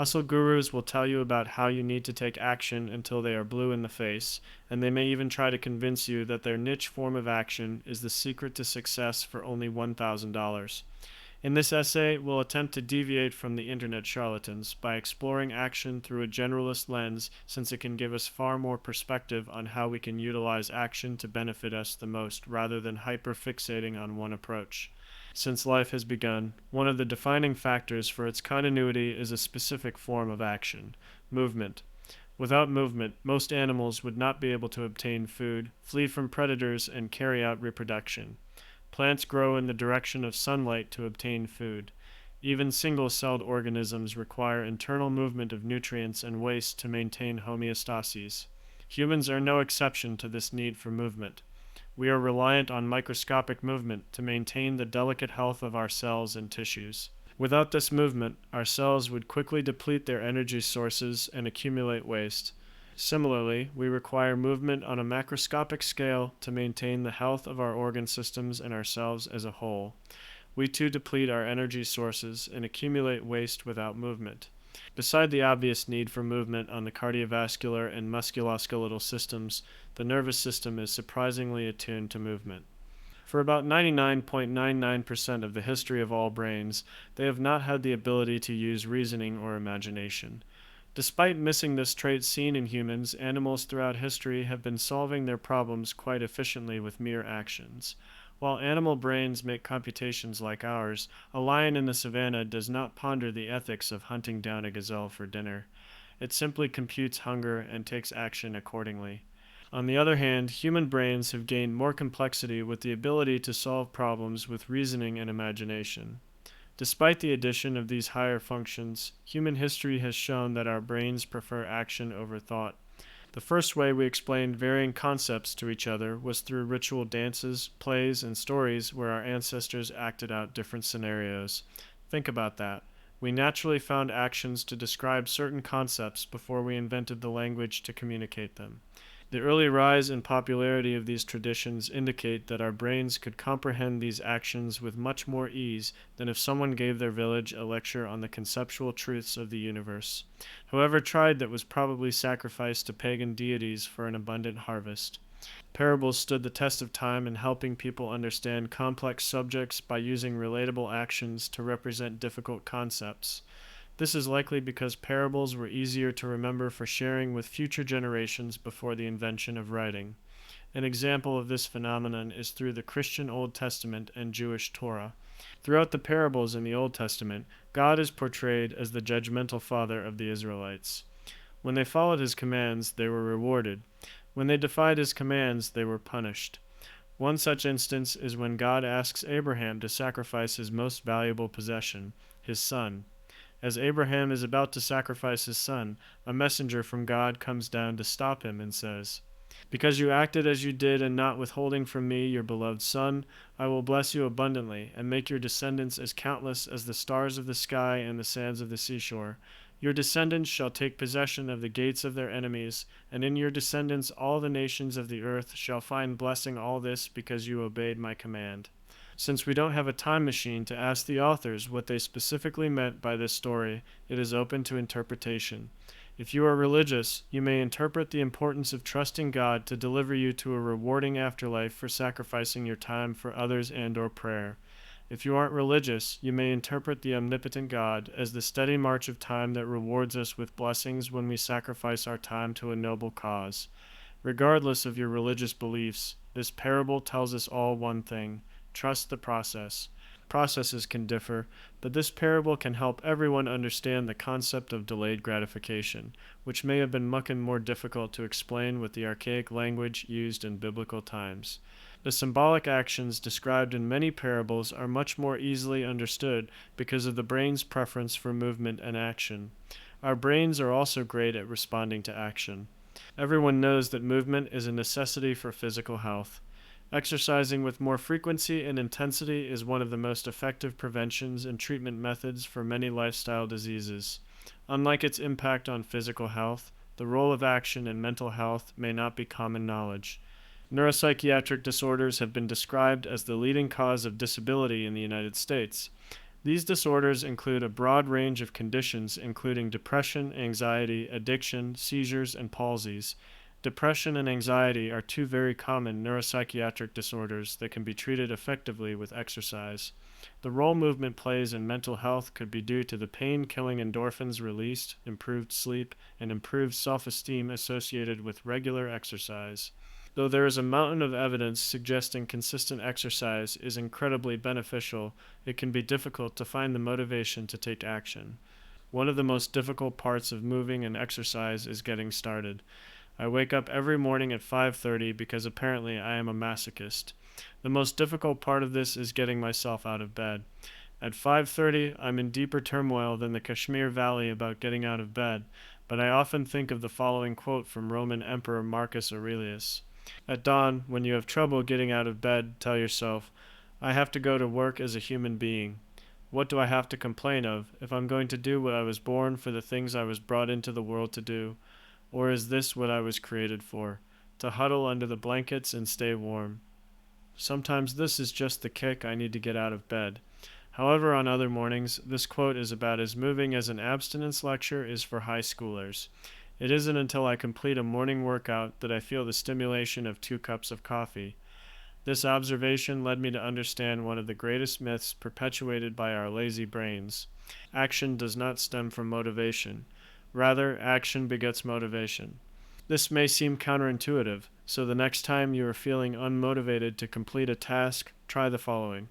Hustle gurus will tell you about how you need to take action until they are blue in the face, and they may even try to convince you that their niche form of action is the secret to success for only $1,000. In this essay, we'll attempt to deviate from the internet charlatans by exploring action through a generalist lens, since it can give us far more perspective on how we can utilize action to benefit us the most rather than hyper-fixating on one approach. Since life has begun, one of the defining factors for its continuity is a specific form of action: movement. Without movement, most animals would not be able to obtain food, flee from predators, and carry out reproduction. Plants grow in the direction of sunlight to obtain food. Even single-celled organisms require internal movement of nutrients and waste to maintain homeostasis. Humans are no exception to this need for movement. We are reliant on microscopic movement to maintain the delicate health of our cells and tissues. Without this movement, our cells would quickly deplete their energy sources and accumulate waste. Similarly, we require movement on a macroscopic scale to maintain the health of our organ systems and ourselves as a whole. We too deplete our energy sources and accumulate waste without movement. Beside the obvious need for movement on the cardiovascular and musculoskeletal systems, the nervous system is surprisingly attuned to movement. For about 99.99% of the history of all brains, they have not had the ability to use reasoning or imagination. Despite missing this trait seen in humans, animals throughout history have been solving their problems quite efficiently with mere actions. While animal brains make computations like ours, a lion in the savannah does not ponder the ethics of hunting down a gazelle for dinner. It simply computes hunger and takes action accordingly. On the other hand, human brains have gained more complexity with the ability to solve problems with reasoning and imagination. Despite the addition of these higher functions, human history has shown that our brains prefer action over thought. The first way we explained varying concepts to each other was through ritual dances, plays, and stories where our ancestors acted out different scenarios. Think about that. We naturally found actions to describe certain concepts before we invented the language to communicate them. The early rise and popularity of these traditions indicate that our brains could comprehend these actions with much more ease than if someone gave their village a lecture on the conceptual truths of the universe. Whoever tried that was probably sacrificed to pagan deities for an abundant harvest. Parables stood the test of time in helping people understand complex subjects by using relatable actions to represent difficult concepts. This is likely because parables were easier to remember for sharing with future generations before the invention of writing. An example of this phenomenon is through the Christian Old Testament and Jewish Torah. Throughout the parables in the Old Testament, God is portrayed as the judgmental father of the Israelites. When they followed his commands, they were rewarded. When they defied his commands, they were punished. One such instance is when God asks Abraham to sacrifice his most valuable possession, his son. As Abraham is about to sacrifice his son, a messenger from God comes down to stop him and says, "Because you acted as you did and not withholding from me your beloved son, I will bless you abundantly and make your descendants as countless as the stars of the sky and the sands of the seashore. Your descendants shall take possession of the gates of their enemies, and in your descendants all the nations of the earth shall find blessing. All this because you obeyed my command." Since we don't have a time machine to ask the authors what they specifically meant by this story, it is open to interpretation. If you are religious, you may interpret the importance of trusting God to deliver you to a rewarding afterlife for sacrificing your time for others and/or prayer. If you aren't religious, you may interpret the omnipotent God as the steady march of time that rewards us with blessings when we sacrifice our time to a noble cause. Regardless of your religious beliefs, this parable tells us all one thing: trust the process. Processes can differ, but this parable can help everyone understand the concept of delayed gratification, which may have been much more difficult to explain with the archaic language used in biblical times. The symbolic actions described in many parables are much more easily understood because of the brain's preference for movement and action. Our brains are also great at responding to action. Everyone knows that movement is a necessity for physical health. Exercising with more frequency and intensity is one of the most effective preventions and treatment methods for many lifestyle diseases. Unlike its impact on physical health, the role of action in mental health may not be common knowledge. Neuropsychiatric disorders have been described as the leading cause of disability in the United States. These disorders include a broad range of conditions, including depression, anxiety, addiction, seizures, and palsies. Depression and anxiety are two very common neuropsychiatric disorders that can be treated effectively with exercise. The role movement plays in mental health could be due to the pain killing endorphins released, improved sleep, and improved self esteem associated with regular exercise. Though there is a mountain of evidence suggesting consistent exercise is incredibly beneficial, it can be difficult to find the motivation to take action. One of the most difficult parts of moving and exercise is getting started. I wake up every morning at 5:30 because apparently I am a masochist. The most difficult part of this is getting myself out of bed. At 5:30, I'm in deeper turmoil than the Kashmir Valley about getting out of bed, but I often think of the following quote from Roman Emperor Marcus Aurelius. At dawn, when you have trouble getting out of bed, tell yourself, I have to go to work as a human being. What do I have to complain of if I'm going to do what I was born for, the things I was brought into the world to do? Or is this what I was created for? To huddle under the blankets and stay warm. Sometimes this is just the kick I need to get out of bed. However, on other mornings, this quote is about as moving as an abstinence lecture is for high schoolers. It isn't until I complete a morning workout that I feel the stimulation of 2 cups of coffee. This observation led me to understand one of the greatest myths perpetuated by our lazy brains. Action does not stem from motivation. Rather, action begets motivation. This may seem counterintuitive, so the next time you are feeling unmotivated to complete a task, try the following.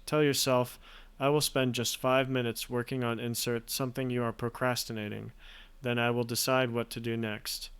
Tell yourself, I will spend just 5 minutes working on insert something you are procrastinating. Then I will decide what to do next.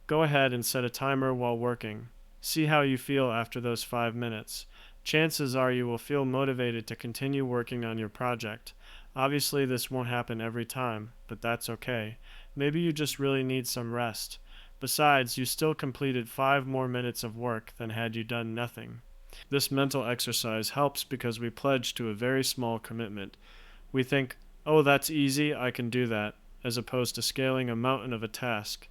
Go ahead and set a timer while working. See how you feel after those 5 minutes. Chances are you will feel motivated to continue working on your project. Obviously, this won't happen every time, but that's okay. Maybe you just really need some rest. Besides, you still completed 5 more minutes of work than had you done nothing. This mental exercise helps because we pledge to a very small commitment. We think, oh, that's easy, I can do that, as opposed to scaling a mountain of a task.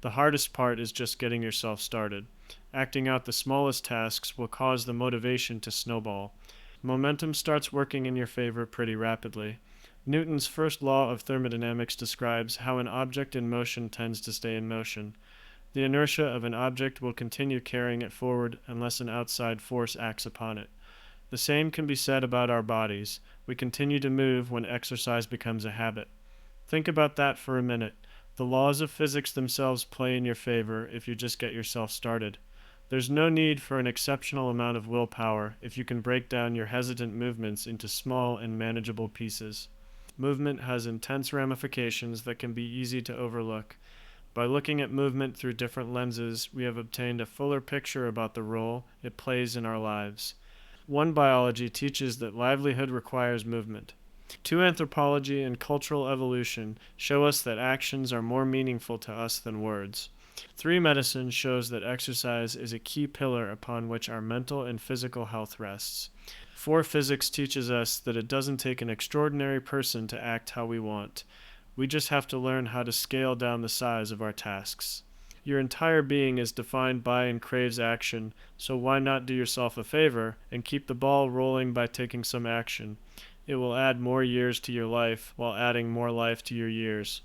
The hardest part is just getting yourself started. Acting out the smallest tasks will cause the motivation to snowball. Momentum starts working in your favor pretty rapidly. Newton's first law of thermodynamics describes how an object in motion tends to stay in motion. The inertia of an object will continue carrying it forward unless an outside force acts upon it. The same can be said about our bodies. We continue to move when exercise becomes a habit. Think about that for a minute. The laws of physics themselves play in your favor if you just get yourself started. There's no need for an exceptional amount of willpower if you can break down your hesitant movements into small and manageable pieces. Movement has intense ramifications that can be easy to overlook. By looking at movement through different lenses, we have obtained a fuller picture about the role it plays in our lives. One biology teaches that livelihood requires movement. 2 anthropology and cultural evolution show us that actions are more meaningful to us than words. 3 medicine shows that exercise is a key pillar upon which our mental and physical health rests. 4 physics teaches us that it doesn't take an extraordinary person to act how we want. We just have to learn how to scale down the size of our tasks. Your entire being is defined by and craves action, so why not do yourself a favor and keep the ball rolling by taking some action? It will add more years to your life while adding more life to your years.